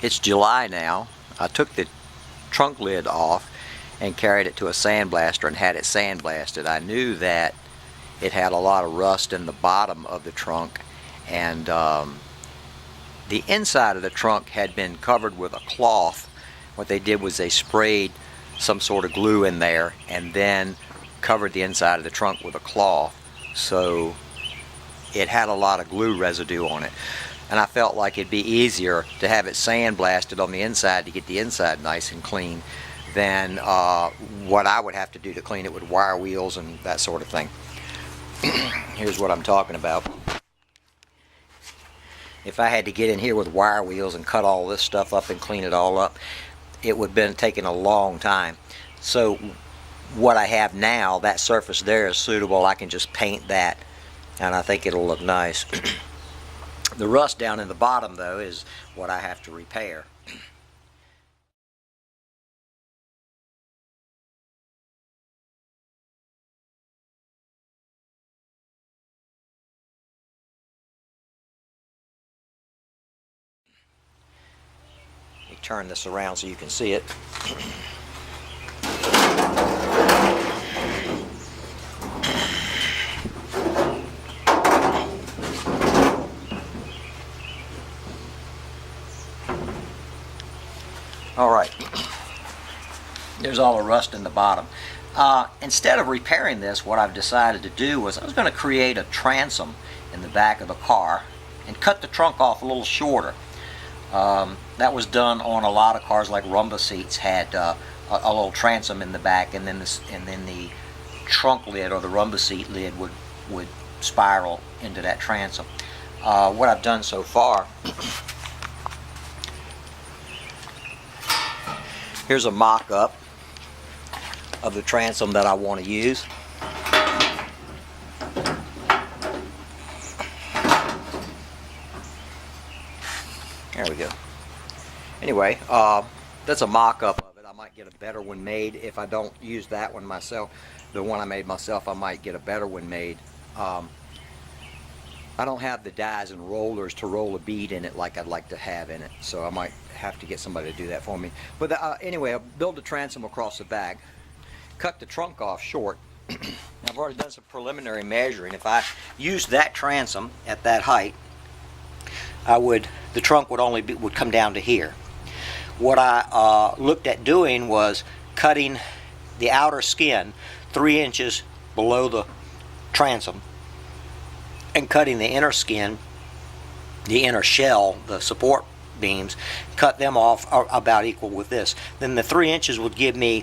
It's July now. I took the trunk lid off and carried it to a sandblaster and had it sandblasted. I knew that it had a lot of rust in the bottom of the trunk, and the inside of the trunk had been covered with a cloth. What they did was they sprayed some sort of glue in there and then covered the inside of the trunk with a cloth, so it had a lot of glue residue on it. And I felt like it'd be easier to have it sandblasted on the inside to get the inside nice and clean than what I would have to do to clean it with wire wheels and that sort of thing. Here's what I'm talking about. If I had to get in here with wire wheels and cut all this stuff up and clean it all up, it would have been taking a long time. So what I have now, that surface there is suitable. I can just paint that and I think it'll look nice. The rust down in the bottom, though, is what I have to repair. Let me turn this around so you can see it. Alright, there's all the rust in the bottom. Instead of repairing this, what I've decided to do was I was going to create a transom in the back of the car and cut the trunk off a little shorter. That was done on a lot of cars, like Rumba seats had a little transom in the back, and then the trunk lid or the Rumba seat lid would spiral into that transom. What I've done so far, here's a mock-up of the transom that I want to use. There we go. Anyway, that's a mock-up of it. I might get a better one made. If I don't use that one myself, the one I made myself, I might get a better one made. I don't have the dies and rollers to roll a bead in it like I'd like to have in it, so I might have to get somebody to do that for me. But anyway, I'll build the transom across the back, cut the trunk off short. I've already done some preliminary measuring. If I used that transom at that height, the trunk would come down to here. What I looked at doing was cutting the outer skin 3 inches below the transom and cutting the inner skin, the inner shell, the support beams, cut them off about equal with this. Then the 3 inches would give me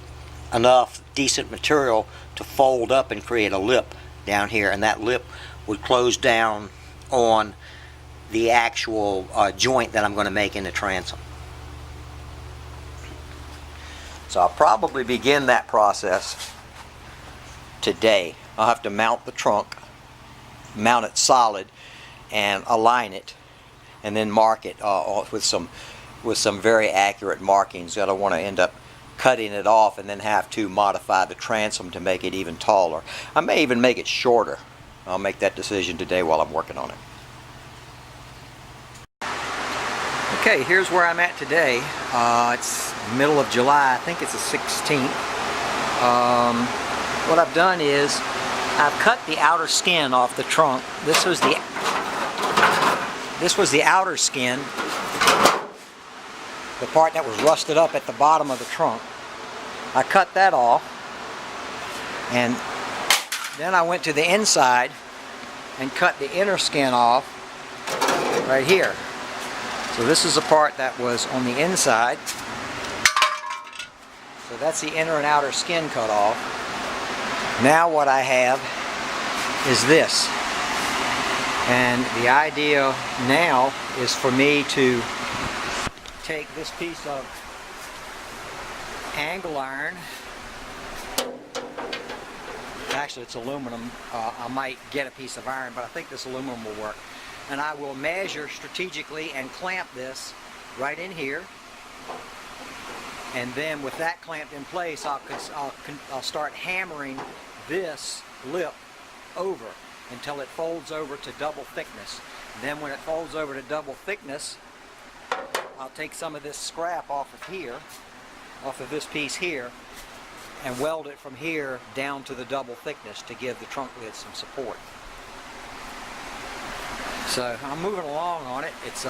enough decent material to fold up and create a lip down here, and that lip would close down on the actual joint that I'm going to make in the transom. So I'll probably begin that process today. I'll have to mount the trunk, mount it solid, and align it, and then mark it with some very accurate markings. I don't want to end up cutting it off and then have to modify the transom to make it even taller. I may even make it shorter. I'll make that decision today while I'm working on it. Okay, here's where I'm at today. It's middle of July. I think it's the 16th. What I've done is I've cut the outer skin off the trunk. This was the outer skin, the part that was rusted up at the bottom of the trunk. I cut that off, and then I went to the inside and cut the inner skin off right here. So this is the part that was on the inside. So that's the inner and outer skin cut off. Now what I have is this. And the idea now is for me to take this piece of angle iron. Actually, it's aluminum. I might get a piece of iron, but I think this aluminum will work. And I will measure strategically and clamp this right in here. And then with that clamped in place, I'll start hammering this lip over until it folds over to double thickness. And then when it folds over to double thickness, I'll take some of this scrap off of here, off of this piece here, and weld it from here down to the double thickness to give the trunk lid some support. So I'm moving along on it. It's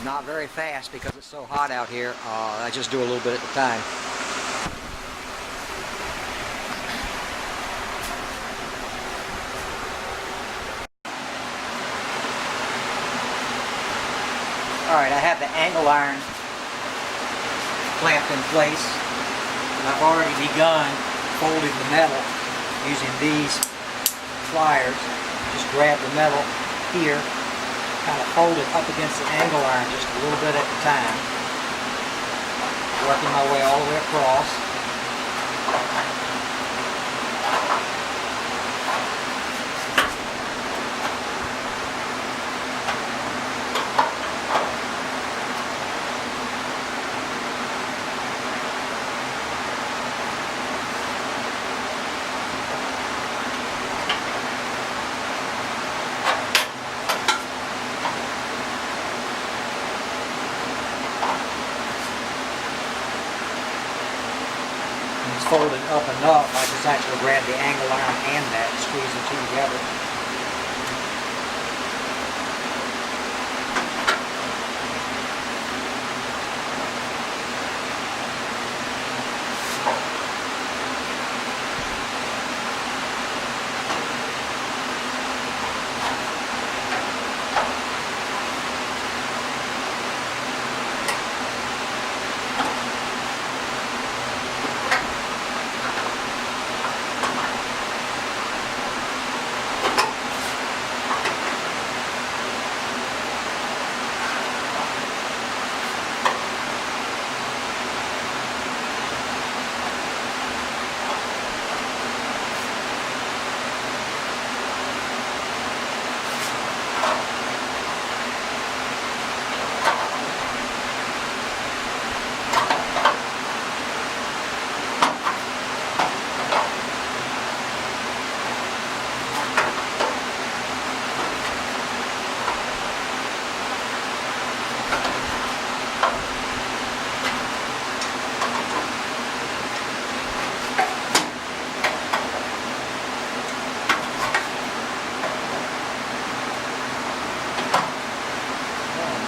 not very fast because it's so hot out here. I just do a little bit at a time. Alright, I have the angle iron clamped in place, and I've already begun folding the metal using these pliers. Just grab the metal here, kind of fold it up against the angle iron just a little bit at a time, working my way all the way across. Folded up enough, I just actually grab the angle iron and that, squeeze the two together.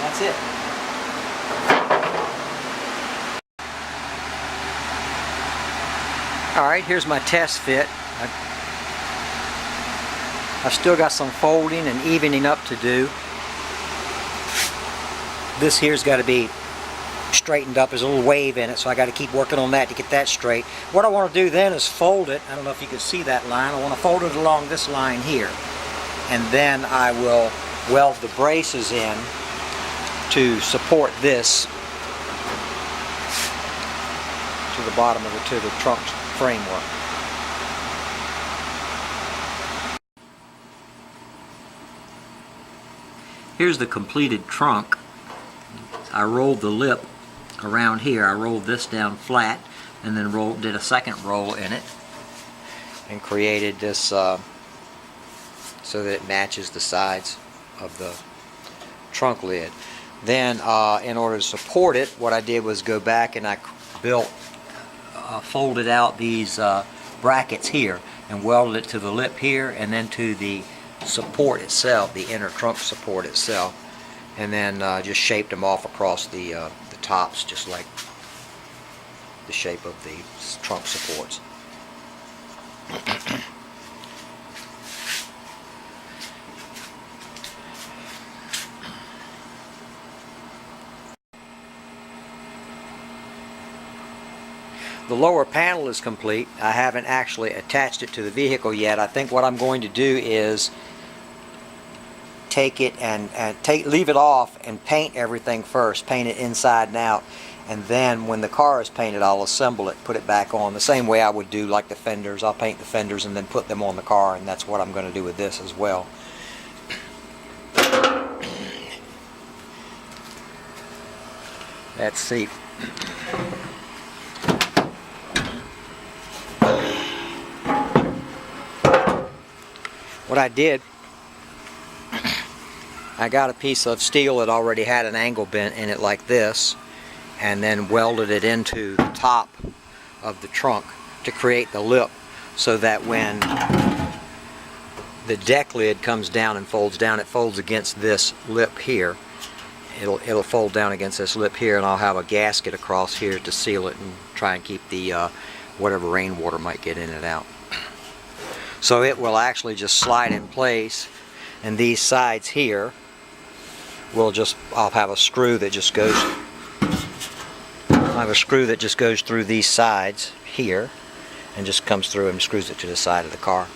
That's it. Alright, here's my test fit. I've still got some folding and evening up to do. This here's got to be straightened up. There's a little wave in it, so I got to keep working on that to get that straight. What I want to do then is fold it. I don't know if you can see that line. I want to fold it along this line here, and then I will weld the braces in to support this to the bottom of the trunk framework. Here's the completed trunk. I rolled the lip around here. I rolled this down flat and then did a second roll in it and created this so that it matches the sides of the trunk lid. Then in order to support it, what I did was go back and I folded out these brackets here and welded it to the lip here and then to the support itself, the inner trunk support itself, and then just shaped them off across the tops, just like the shape of the trunk supports. The lower panel is complete. I haven't actually attached it to the vehicle yet. I think what I'm going to do is take it and leave it off and paint everything first, paint it inside and out, and then when the car is painted I'll assemble it, put it back on the same way I would do like the fenders. I'll paint the fenders and then put them on the car, and that's what I'm going to do with this as well. Let's see. What I did, I got a piece of steel that already had an angle bent in it like this, and then welded it into the top of the trunk to create the lip, so that when the deck lid comes down and folds down, it folds against this lip here. It'll fold down against this lip here, and I'll have a gasket across here to seal it and try and keep the whatever rainwater might get in and out. So it will actually just slide in place, and these sides here will just, I'll have a screw that just goes, through these sides here and just comes through and screws it to the side of the car.